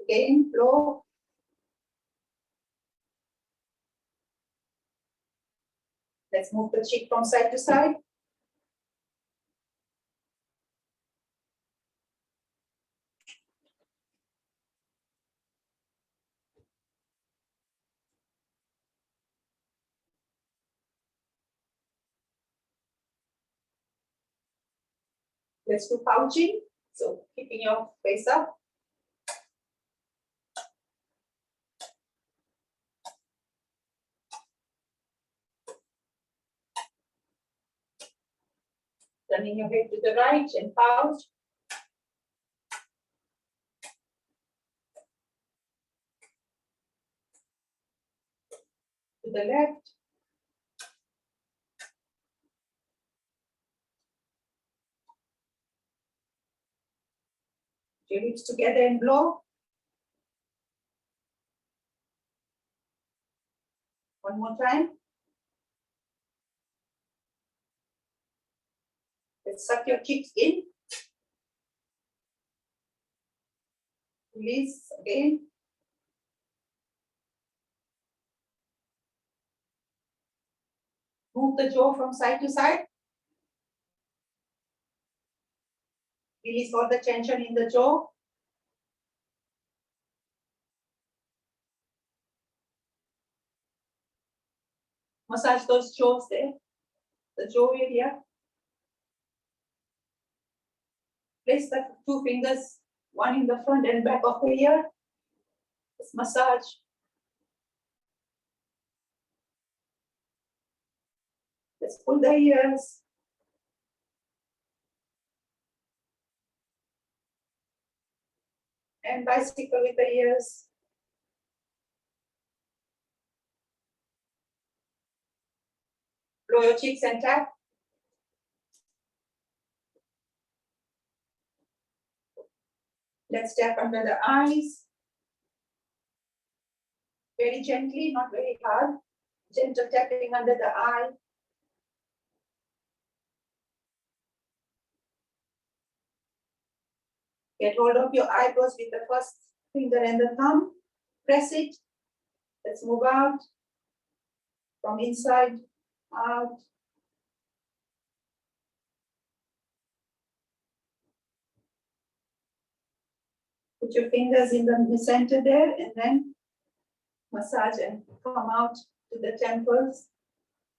Again, blow. Let's move the cheek from side to side. Let's do pouching. So keeping your face up. Turning your head to the right and pouch. To the left. Your lips together and blow. One more time. Let's suck your cheeks in. Release again. Move the jaw from side to side. Release all the tension in the jaw. Massage those jaws there, the jaw area. Place the two fingers, one in the front and back of the ear. Just massage. Let's pull the ears. And bicycle with the ears. Blow your cheeks and tap. Let's tap under the eyes. Very gently, not very hard. Gentle tapping under the eye. Get hold of your eyebrows with the first finger and the thumb. Press it. Let's move out. From inside, out. Put your fingers in the center there and then massage and come out to the temples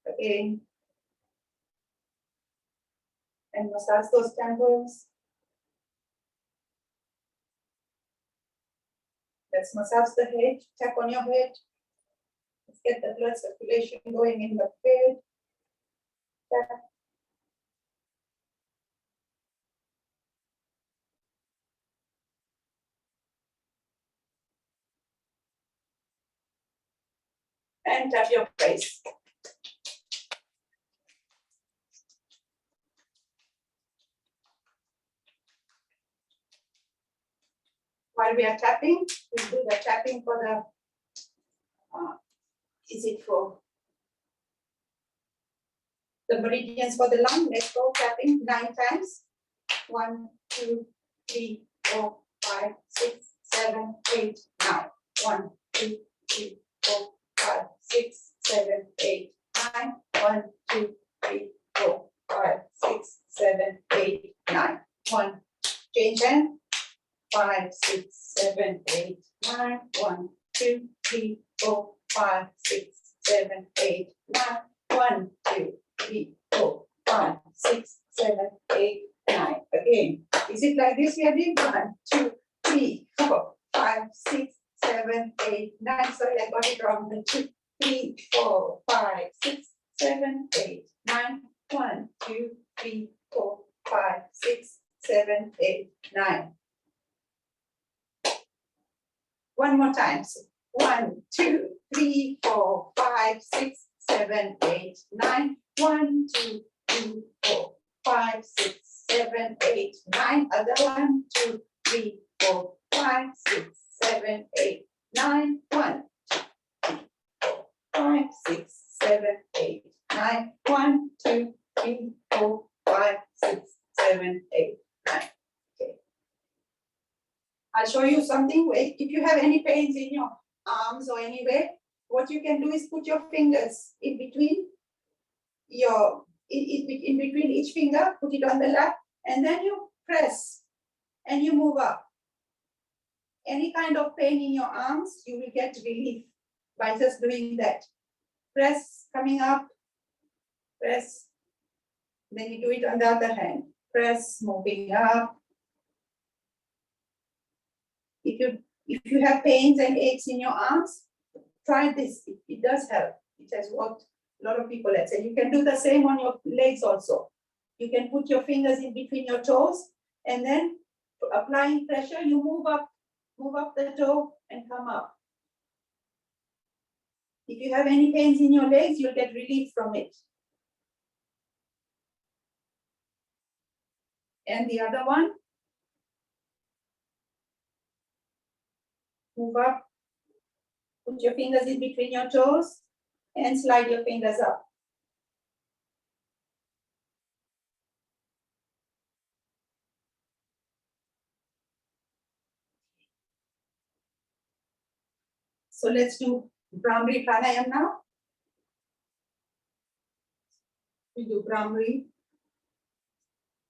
again. And massage those temples. Let's massage the head, tap on your head. Let's get the blood circulation going in the head. Tap. And tap your face. while we are tapping, we'll do the tapping for the, is it for the meridians for the lung? Let's go tapping 9 times. 1, 2, 3, 4, 5, 6, 7, 8, 9. 1, 2, 3, 4, 5, 6, 7, 8, 9. 1, 2, 3, 4, 5, 6, 7, 8, 9. 1. Change hand. 5, 6, 7, 8, 9. 1, 2, 3, 4, 5, 6, 7, 8, 9. 1, 2, 3, 4, 5, 6, 7, 8, 9. Again. Is it like this? We are doing 1, 2, 3, 4, 5, 6, 7, 8, 9. Sorry, I got it wrong. 2, 3, 4, 5, 6, 7, 8, 9. 1, 2, 3, 4, 5, 6, 7, 8, 9. One more time. So 1, 2, 3, 4, 5, 6, 7, 8, 9. 1, 2, 3, 4, 5, 6, 7, 8, 9. Other 1, 2, 3, 4, 5, 6, 7, 8, 9. 1, 2, 3, 4, 5, 6, 7, 8, 9. 1, 2, 3, 4, 5, 6, 7, 8, 9. Okay. I'll show you something. If you have any pains in your arms or anywhere, what you can do is put your fingers in between in between each finger, put it on the lap, and then you press and you move up. Any kind of pain in your arms, you will get relief by just doing that. Press, coming up, press, then you do it on the other hand. Press, moving up. If you have pains and aches in your arms, try this. It does help. It has worked. A lot of people have said you can do the same on your legs also. You can put your fingers in between your toes, and then applying pressure, you move up the toe and come up. If you have any pains in your legs, you'll get relief from it. And the other one, move up, put your fingers in between your toes, and slide your fingers up. So let's do Brahmari Pranayam now. We do Brahmari.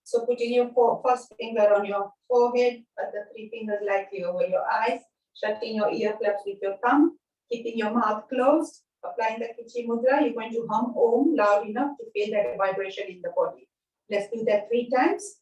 So putting your first finger on your forehead, other 3 fingers lightly over your eyes, shutting your ear flaps with your thumb, keeping your mouth closed, applying the Kichi Mudra. You're going to hum Om loud enough to feel that vibration in the body. Let's do that 3 times.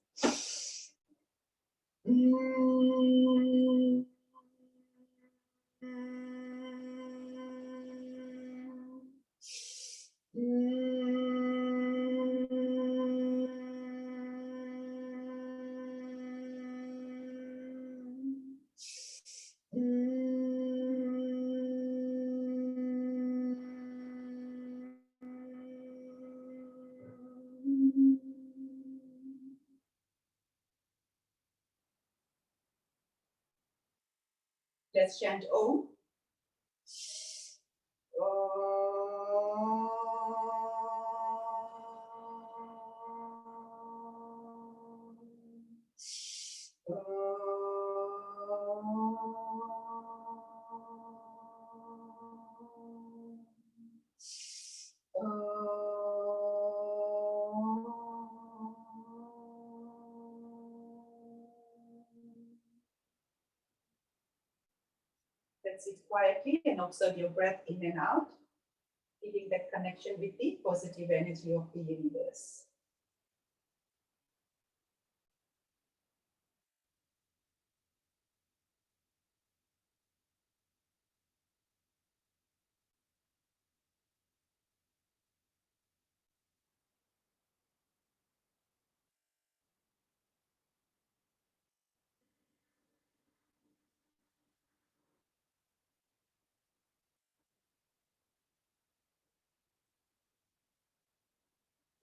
Let's chant Om. Let's sit quietly and observe your breath in and out, feeling that connection with the positive energy of the universe.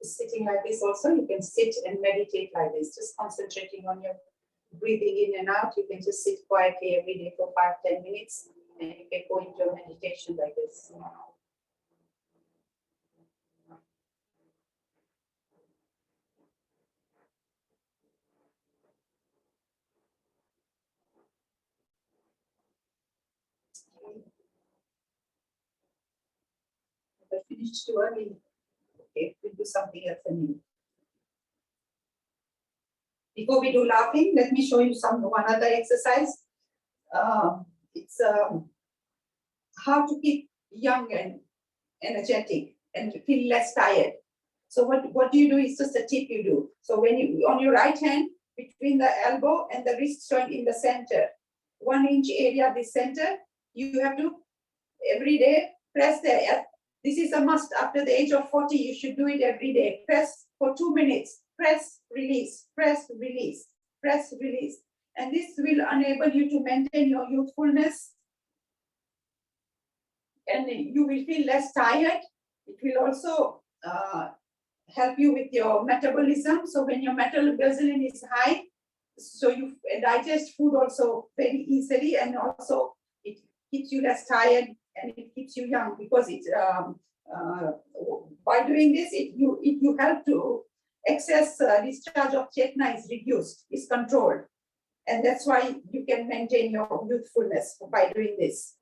Sitting like this also, you can sit and meditate like this, just concentrating on your breathing in and out. You can just sit quietly every day for 5-10 minutes, and you can go into a meditation like this. If I finished too early, okay, we'll do something else anyway. Before we do laughing, let me show you one other exercise. It's how to keep young and energetic and feel less tired. So what you do is just a tip you do. So when you, on your right hand, between the elbow and the wrist joint in the center, 1 inch area, this center, you have to every day press there. This is a must. After the age of 40, you should do it every day. Press for 2 minutes. Press, release, press, release, press, release. And this will enable you to maintain your youthfulness. And you will feel less tired. It will also help you with your metabolism. So when your metabolism is high, so you digest food also very easily, and also it keeps you less tired and it keeps you young, because it's by doing this, you help to excess discharge of chetna is reduced, is controlled, and that's why you can maintain your youthfulness by doing this.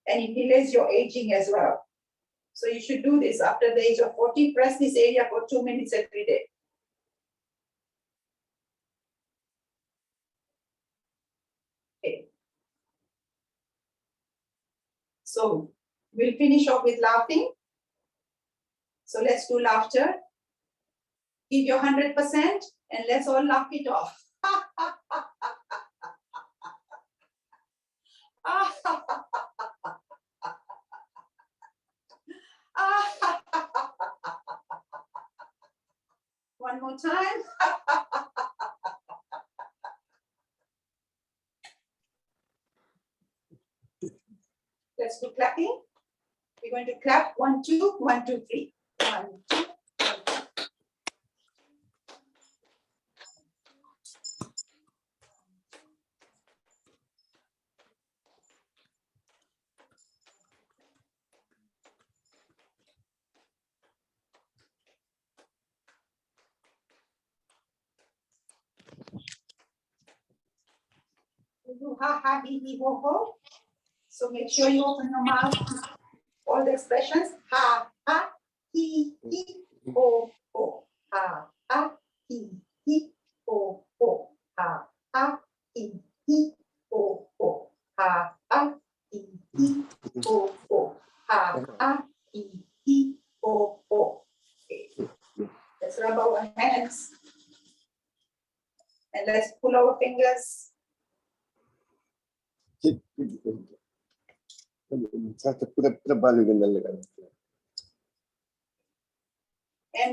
And it delays your aging as well. So you should do this after the age of 40. Press this area for 2 minutes every day. Okay. So we'll finish off with laughing. So let's do laughter. Give your 100% and let's all laugh it off. One more time. Let's do clapping. We're going to clap 1, 2, 1, 2, 3. 1, 2, 1, 2. Do ha ha he he ho ho. So make sure you open your mouth. All the expressions. Ha ha he ho ho. Ha ha he ho ho. Ha ha he ho ho. Ha ha he ho ho. Ha ha he ho ho. Okay. Let's rub our hands. And let's pull our fingers. And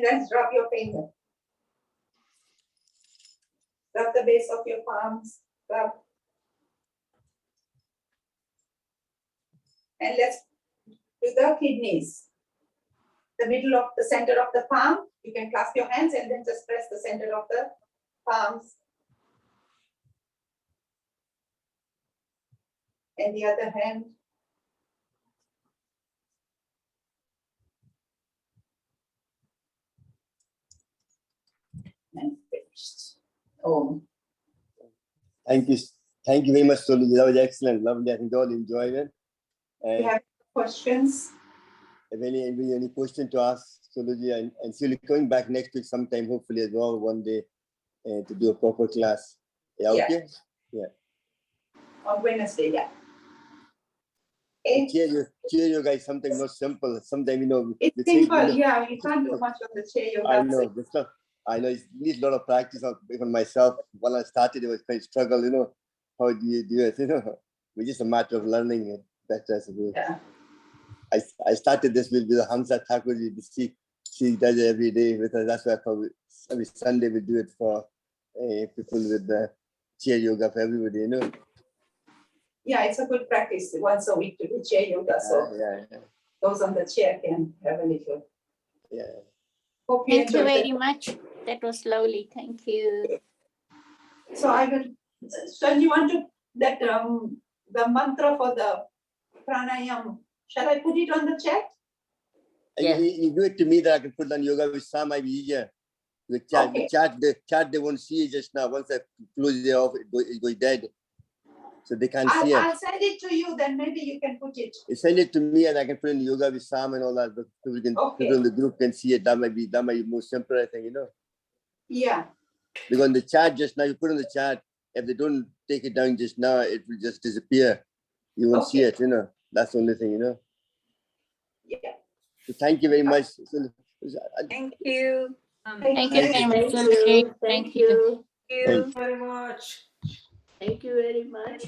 let's rub your finger. Rub the base of your palms. Rub. And let's do the kidneys. The middle of the center of the palm. You can clasp your hands and then just press the center of the palms. And the other hand. And finished. Oh. Thank you. Thank you very much, Sulu Ji. That was excellent. Lovely. I think they all enjoyed it. Do you have questions? If any question to ask Sulu Ji, and she'll be coming back next week sometime, hopefully as well, one day to do a proper class. Yeah, okay? Yeah. On Wednesday, yeah. Chair yoga is something not simple. Sometimes, it's simple, yeah. You can't do much on the chair yoga. I know, I know it needs a lot of practice. Even myself, when I started, it was quite struggle, how do you do it, It's just a matter of learning it better, I suppose. Yeah. I started this with Hamza Thakur. She does it every day with us. That's why I thought every Sunday we do it for people with the chair yoga for everybody, Yeah, it's a good practice once a week to do chair yoga. So yeah. those on the chair can have a little. Yeah. Hope Thank you very much. That was lovely. Thank you. So I will, so you want to, that the mantra for the pranayam, shall I put it on the chat? Yeah. You do it to me that I can put on yoga with some, might be easier. The chat, Okay. the chat, they won't see it just now. Once I close it off, it goes dead. So they can't see it. I'll send it to you, then maybe you can put it. You send it to me and I can put in yoga with Sam and all that. But people Okay. in the group can see it. That might be more simple, I think, Yeah, Because in the chat just now, you put in the chat, if they don't take it down just now, it will just disappear. You won't see Okay. it, That's the only thing, yeah. So thank you very much. Thank you. Thank you very much, Thank Sulu Ji. you. Thank you. Thank you very much. Thank you very much.